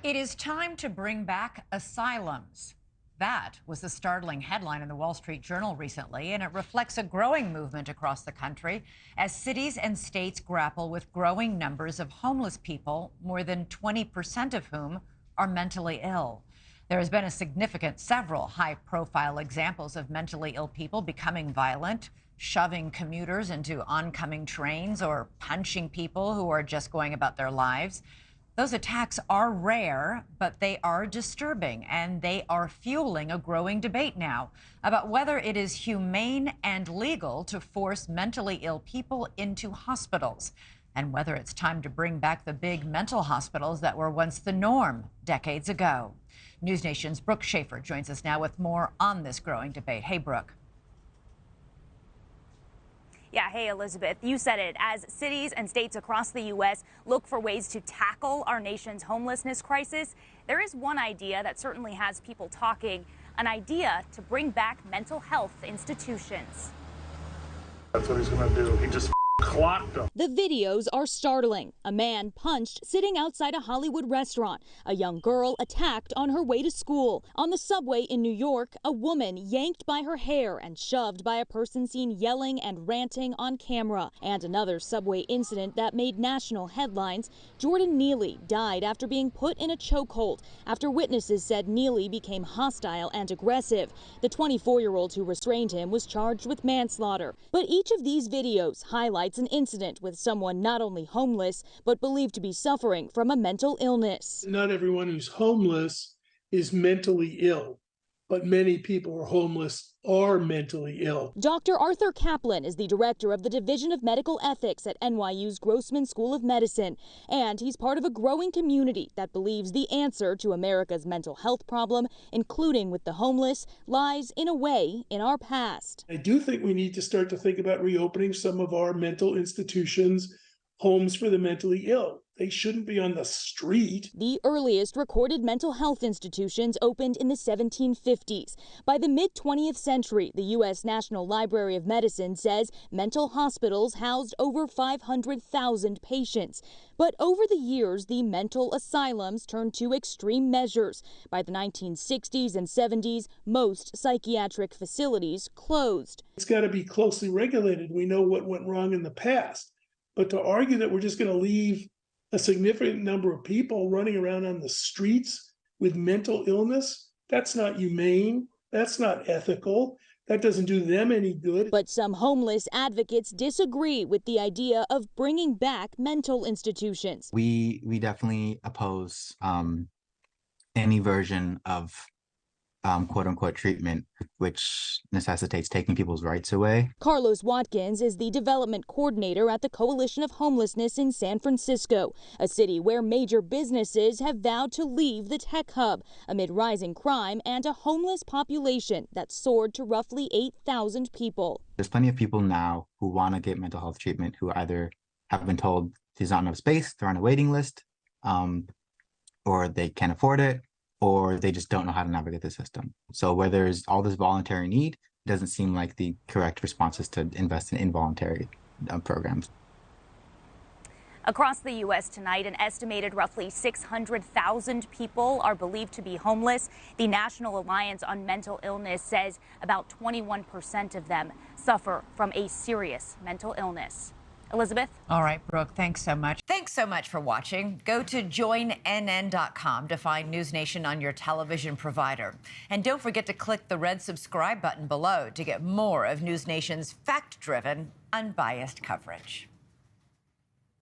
It is time to bring back asylums. That was the startling headline in the Wall Street Journal recently, and it reflects a growing movement across the country as cities and states grapple with growing numbers of homeless people, more than 20% of whom are mentally ill. There has been several high-profile examples of mentally ill people becoming violent, shoving commuters into oncoming trains, or punching people who are just going about their lives. Those attacks are rare, but they are disturbing, and they are fueling a growing debate now about whether it is humane and legal to force mentally ill people into hospitals, and whether it's time to bring back the big mental hospitals that were once the norm decades ago. NewsNation's Brooke Shafer joins us now with more on this growing debate. Hey, Brooke. Yeah, hey, Elizabeth, you said it. As cities and states across the U.S. look for ways to tackle our nation's homelessness crisis, there is one idea that certainly has people talking, an idea to bring back mental health institutions. That's what he's going to do. He just clocked him. The videos are startling. A man punched sitting outside a Hollywood restaurant. A young girl attacked on her way to school. On the subway in New York, a woman yanked by her hair and shoved by a person seen yelling and ranting on camera. And another subway incident that made national headlines. Jordan Neely died after being put in a chokehold after witnesses said Neely became hostile and aggressive. The 24-year-old who restrained him was charged with manslaughter. But each of these videos highlights an incident with someone not only homeless, but believed to be suffering from a mental illness. Not everyone who's homeless is mentally ill, but many people who are homeless are mentally ill. Dr. Arthur Kaplan is the director of the Division of Medical Ethics at NYU's Grossman School of Medicine, and he's part of a growing community that believes the answer to America's mental health problem, including with the homeless, lies in a way in our past. I do think we need to start to think about reopening some of our mental institutions, homes for the mentally ill. They shouldn't be on the street. The earliest recorded mental health institutions opened in the 1750s. By the mid-20th century, the U.S. National Library of Medicine says mental hospitals housed over 500,000 patients. But over the years, the mental asylums turned to extreme measures. By the 1960s and 70s, most psychiatric facilities closed. It's got to be closely regulated. We know what went wrong in the past. But to argue that we're just going to leave a significant number of people running around on the streets with mental illness, that's not humane, that's not ethical, that doesn't do them any good. But some homeless advocates disagree with the idea of bringing back mental institutions. We definitely oppose any version of quote-unquote treatment which necessitates taking people's rights away. Carlos Watkins is the development coordinator at the Coalition of Homelessness in San Francisco, a city where major businesses have vowed to leave the tech hub amid rising crime and a homeless population that soared to roughly 8,000 people. There's plenty of people now who want to get mental health treatment who either have been told there's not enough space, they're on a waiting list, or they can't afford it, or they just don't know how to navigate the system. So where there's all this voluntary need, it doesn't seem like the correct response is to invest in involuntary programs. Across the U.S. tonight, an estimated roughly 600,000 people are believed to be homeless. The National Alliance on Mental Illness says about 21% of them suffer from a serious mental illness. Elizabeth? All right, Brooke, thanks so much. Thanks so much for watching. Go to joinnn.com to find NewsNation on your television provider. And don't forget to click the red subscribe button below to get more of NewsNation's fact-driven, unbiased coverage.